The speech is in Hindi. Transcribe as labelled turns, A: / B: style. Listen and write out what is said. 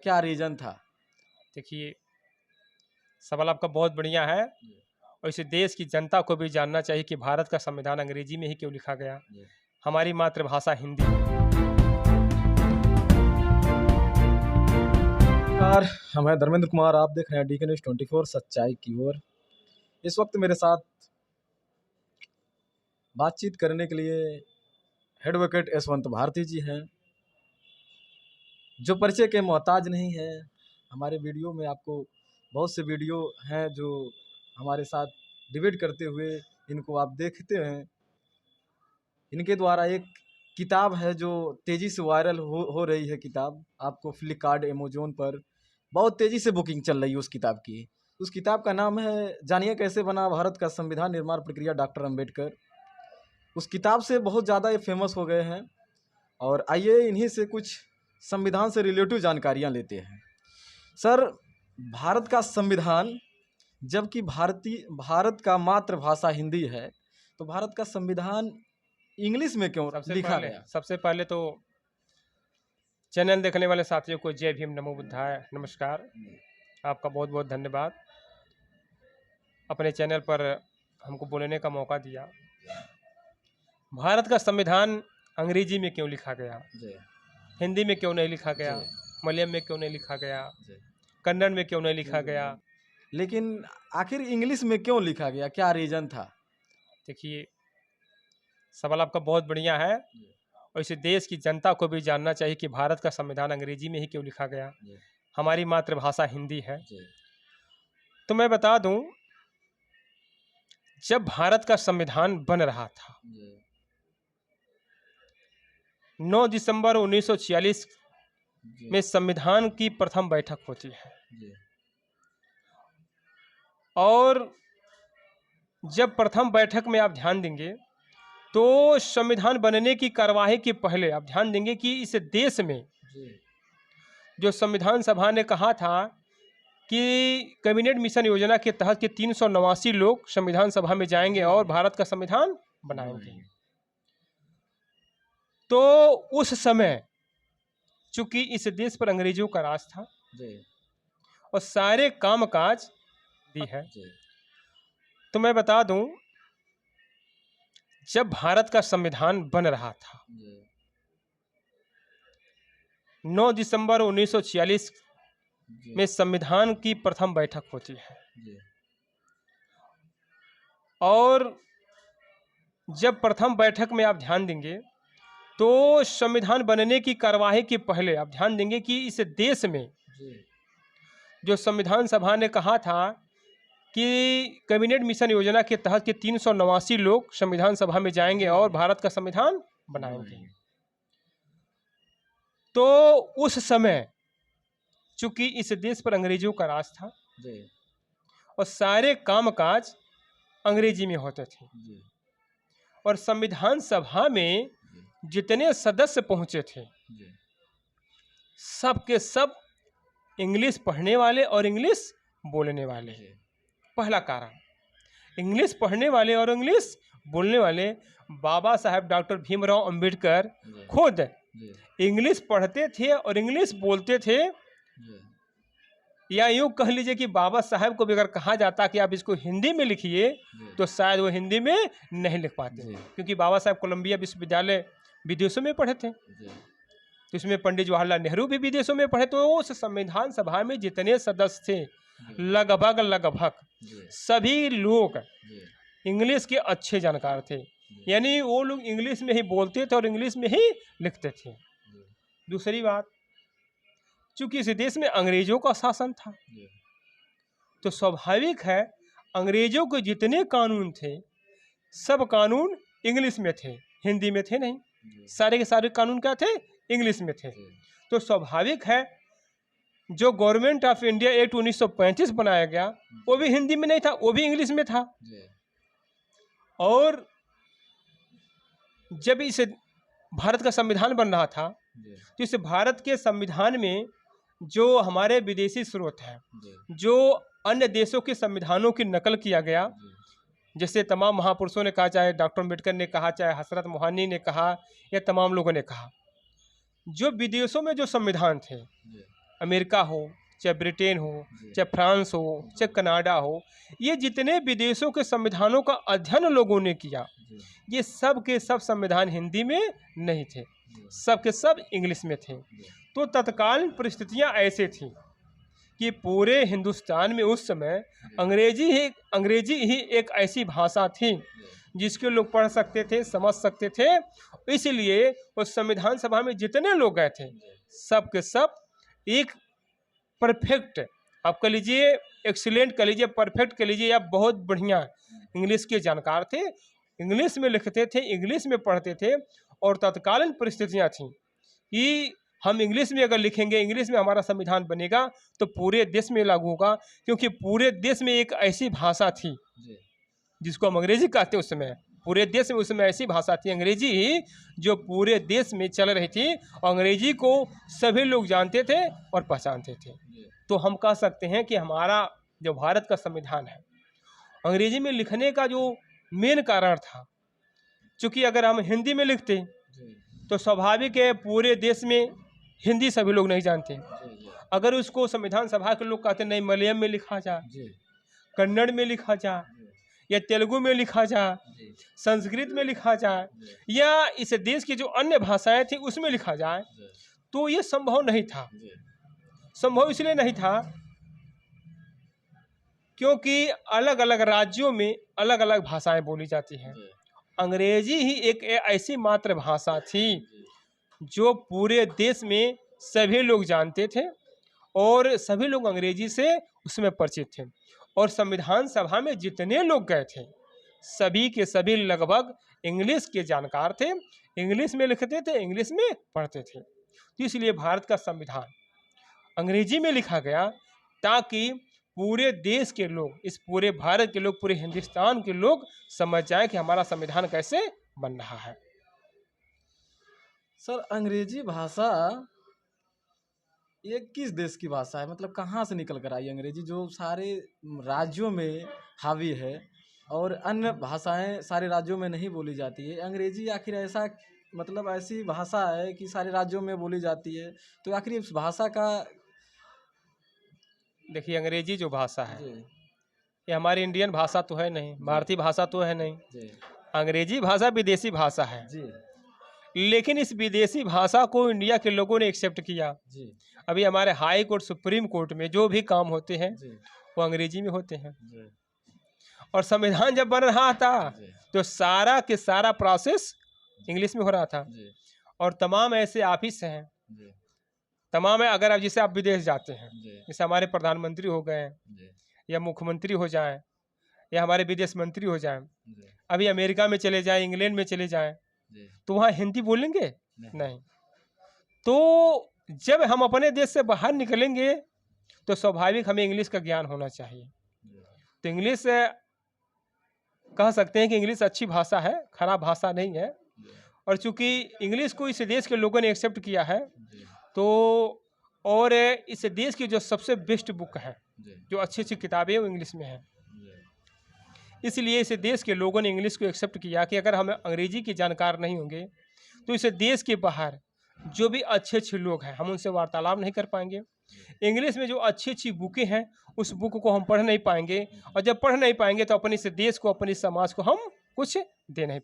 A: क्या रीजन था?
B: देखिए, सवाल आपका बहुत बढ़िया है और इसे देश की जनता को भी जानना चाहिए कि भारत का संविधान अंग्रेजी में ही क्यों लिखा गया। हमारी मातृभाषा हिंदी।
A: नमस्कार, हम हैं धर्मेंद्र कुमार। आप देख रहे हैं DK News 24 सच्चाई की ओर। इस वक्त मेरे साथ बातचीत करने के लिए एडवोकेट यशवंत भारती जी हैं, जो परिचय के मोहताज नहीं है। हमारे वीडियो में आपको बहुत से वीडियो हैं जो हमारे साथ डिबेट करते हुए इनको आप देखते हैं। इनके द्वारा एक किताब है जो तेज़ी से वायरल हो रही है। किताब आपको फ्लिपकार्ट, अमेजोन पर बहुत तेज़ी से बुकिंग चल रही है उस किताब की। उस किताब का नाम है जानिए कैसे बना भारत का संविधान, निर्माण प्रक्रिया डॉक्टर अंबेडकर। उस किताब से बहुत ज़्यादा ये फेमस हो गए हैं और आइए इन्हीं से कुछ संविधान से रिलेटिव जानकारियाँ लेते हैं। सर, भारत का संविधान, जबकि भारत का मातृभाषा हिंदी है, तो भारत का संविधान इंग्लिश में क्यों लिखा गया?
B: सबसे पहले तो चैनल देखने वाले साथियों को जय भीम, नमो बुद्धाय, नमस्कार। आपका बहुत बहुत धन्यवाद, अपने चैनल पर हमको बोलने का मौका दिया। भारत का संविधान अंग्रेजी में क्यों लिखा गया, हिंदी में क्यों नहीं लिखा गया, मलयालम में क्यों नहीं लिखा गया, कन्नड़ में क्यों नहीं लिखा गया,
A: लेकिन आखिर इंग्लिश में क्यों लिखा गया? क्या रीजन था?
B: देखिए, सवाल आपका बहुत बढ़िया है और इसे देश की जनता को भी जानना चाहिए कि भारत का संविधान अंग्रेजी में ही क्यों लिखा गया। हमारी मातृभाषा हिंदी है। तो मैं बता दूं, जब भारत का संविधान बन रहा था 9 दिसंबर 1946 में संविधान की प्रथम बैठक होती है और जब प्रथम बैठक में आप ध्यान देंगे तो संविधान बनने की कार्यवाही के पहले आप ध्यान देंगे कि इस देश में जो संविधान सभा ने कहा था कि कैबिनेट मिशन योजना के तहत के 389 लोग संविधान सभा में जाएंगे और भारत का संविधान बनाएंगे। तो उस समय चूंकि इस देश पर अंग्रेजों का राज था और सारे कामकाज दी है, तो मैं बता दूं, जब भारत का संविधान बन रहा था 9 दिसंबर 1946 में संविधान की प्रथम बैठक होती है और जब प्रथम बैठक में आप ध्यान देंगे तो संविधान बनने की कार्यवाही के पहले आप ध्यान देंगे कि इस देश में जो संविधान सभा ने कहा था कि कैबिनेट मिशन योजना के तहत के 389 लोग संविधान सभा में जाएंगे और भारत का संविधान बनाएंगे। तो उस समय चूंकि इस देश पर अंग्रेजों का राज था और सारे कामकाज अंग्रेजी में होते थे और संविधान सभा में जितने सदस्य पहुंचे थे सब के सब इंग्लिश पढ़ने वाले और इंग्लिश बोलने वाले। पहला कारण, इंग्लिश पढ़ने वाले और इंग्लिश बोलने वाले। बाबा साहब डॉक्टर भीमराव अंबेडकर खुद इंग्लिश पढ़ते थे और इंग्लिश बोलते थे। या यूँ कह लीजिए कि बाबा साहब को भी अगर कहा जाता कि आप इसको हिंदी में लिखिए तो शायद वो हिंदी में नहीं लिख पाते, क्योंकि बाबा साहब कोलंबिया विश्वविद्यालय विदेशों में पढ़े थे, तो इसमें पंडित जवाहरलाल नेहरू भी विदेशों में पढ़े। तो उस संविधान सभा में जितने सदस्य थे लगभग सभी लोग इंग्लिश के अच्छे जानकार थे, यानी वो लोग इंग्लिश में ही बोलते थे और इंग्लिश में ही लिखते थे। दूसरी बात, चूंकि इस देश में अंग्रेजों का शासन था तो स्वाभाविक है अंग्रेजों के जितने कानून थे सब कानून इंग्लिश में थे, हिंदी में थे नहीं। सारे के सारे कानून क्या थे? इंग्लिश में थे। तो स्वाभाविक है जो गवर्नमेंट ऑफ इंडिया एक्ट 1935 बनाया गया वो भी हिंदी में नहीं था, वो भी इंग्लिश में था। और जब इस भारत का संविधान बन रहा था तो इस भारत के संविधान में जो हमारे विदेशी स्रोत हैं, जो अन्य देशों के संविधानों की नकल किया गया, जैसे तमाम महापुरुषों ने कहा, चाहे डॉक्टर अम्बेडकर ने कहा, चाहे हजरत मोहानी ने कहा, या तमाम लोगों ने कहा, जो विदेशों में जो संविधान थे अमेरिका हो, चाहे ब्रिटेन हो, चाहे फ्रांस हो, चाहे कनाडा हो, ये जितने विदेशों के संविधानों का अध्ययन लोगों ने किया, ये सब के सब संविधान हिंदी में नहीं थे, सब के सब इंग्लिश में थे। तो तत्कालीन परिस्थितियां ऐसे थी कि पूरे हिंदुस्तान में उस समय अंग्रेजी ही एक ऐसी भाषा थी जिसके लोग पढ़ सकते थे, समझ सकते थे। इसलिए उस संविधान सभा में जितने लोग गए थे, सब के सब एक परफेक्ट, आप कह लीजिए एक्सीलेंट कह लीजिए, परफेक्ट कह लीजिए, या बहुत बढ़िया इंग्लिश के जानकार थे, इंग्लिश में लिखते थे, इंग्लिश में पढ़ते थे। और तत्कालीन परिस्थितियां थीं कि हम इंग्लिश में अगर लिखेंगे, इंग्लिश में हमारा संविधान बनेगा तो पूरे देश में लागू होगा, क्योंकि पूरे देश में एक ऐसी भाषा थी जिसको हम अंग्रेजी कहते हैं। उस समय पूरे देश में उस समय ऐसी भाषा थी अंग्रेजी ही, जो पूरे देश में चल रही थी। अंग्रेजी को सभी लोग जानते थे और पहचानते थे। तो हम कह सकते हैं कि हमारा जो भारत का संविधान है, अंग्रेजी में लिखने का जो मेन कारण था, चूँकि अगर हम हिंदी में लिखते तो स्वाभाविक है पूरे देश में हिंदी सभी लोग नहीं जानते। अगर उसको संविधान सभा के लोग कहते नहीं, मलयालम में लिखा जाए, कन्नड़ में लिखा जाए, या तेलुगु में लिखा जाए, संस्कृत में लिखा जाए, या इस देश की जो अन्य भाषाएं थी उसमें लिखा जाए, तो ये संभव नहीं था। संभव इसलिए नहीं था क्योंकि अलग अलग राज्यों में अलग अलग भाषाएं बोली जाती हैं। अंग्रेजी ही एक ऐसी मातृभाषा थी जो पूरे देश में सभी लोग जानते थे और सभी लोग अंग्रेजी से उसमें परिचित थे। और संविधान सभा में जितने लोग गए थे, सभी के सभी लगभग इंग्लिश के जानकार थे, इंग्लिश में लिखते थे, इंग्लिश में पढ़ते थे। तो इसलिए भारत का संविधान अंग्रेजी में लिखा गया ताकि पूरे देश के लोग, इस पूरे भारत के लोग, पूरे हिंदुस्तान के लोग समझ जाएं कि हमारा संविधान कैसे बन रहा है।
A: सर, अंग्रेजी भाषा ये किस देश की भाषा है? मतलब कहाँ से निकल कर आई अंग्रेजी, जो सारे राज्यों में हावी है और अन्य भाषाएं सारे राज्यों में नहीं बोली जाती है? अंग्रेजी आखिर ऐसा, मतलब ऐसी भाषा है कि सारे राज्यों में बोली जाती है, तो आखिर इस भाषा का,
B: देखिए अंग्रेजी जो भाषा है ये हमारी इंडियन भाषा तो है नहीं, भारतीय भाषा तो है नहीं। अंग्रेजी भाषा विदेशी भाषा है
A: जी,
B: लेकिन इस विदेशी भाषा को इंडिया के लोगों ने एक्सेप्ट किया
A: जी,
B: अभी हमारे हाई कोर्ट, सुप्रीम कोर्ट में जो भी काम होते हैं
A: जी,
B: वो अंग्रेजी में होते हैं।
A: जी,
B: और संविधान जब बन रहा था तो सारा के सारा प्रोसेस इंग्लिश में हो रहा था।
A: जी,
B: और तमाम ऐसे ऑफिस हैं,
A: जी,
B: तमाम है, अगर आप जैसे आप विदेश जाते हैं,
A: जी,
B: जैसे हमारे प्रधानमंत्री हो गए
A: जी,
B: या मुख्यमंत्री हो जाएं या हमारे विदेश मंत्री हो जाएं,
A: जी,
B: अभी अमेरिका में चले जाएं, इंग्लैंड में चले जाएं,
A: जी,
B: तो वहाँ हिंदी बोलेंगे
A: नहीं।
B: नहीं। तो जब हम अपने देश से बाहर निकलेंगे तो स्वाभाविक हमें इंग्लिश का ज्ञान होना चाहिए। तो इंग्लिश कह सकते हैं कि इंग्लिश अच्छी भाषा है, खराब भाषा नहीं है। और चूंकि इंग्लिश को इस देश के लोगों ने एक्सेप्ट किया है, तो और इस देश की जो सबसे बेस्ट बुक है, जो अच्छी अच्छी किताबें वो इंग्लिश में हैं, इसलिए इस देश के लोगों ने इंग्लिश को एक्सेप्ट किया कि अगर हम अंग्रेजी की जानकार नहीं होंगे तो इस देश के बाहर जो भी अच्छे अच्छे लोग हैं हम उनसे वार्तालाप नहीं कर पाएंगे। इंग्लिश में जो अच्छी अच्छी बुकें हैं उस बुक को हम पढ़ नहीं पाएंगे, और जब पढ़ नहीं पाएंगे तो अपने इस देश को, अपने समाज को हम कुछ दे नहीं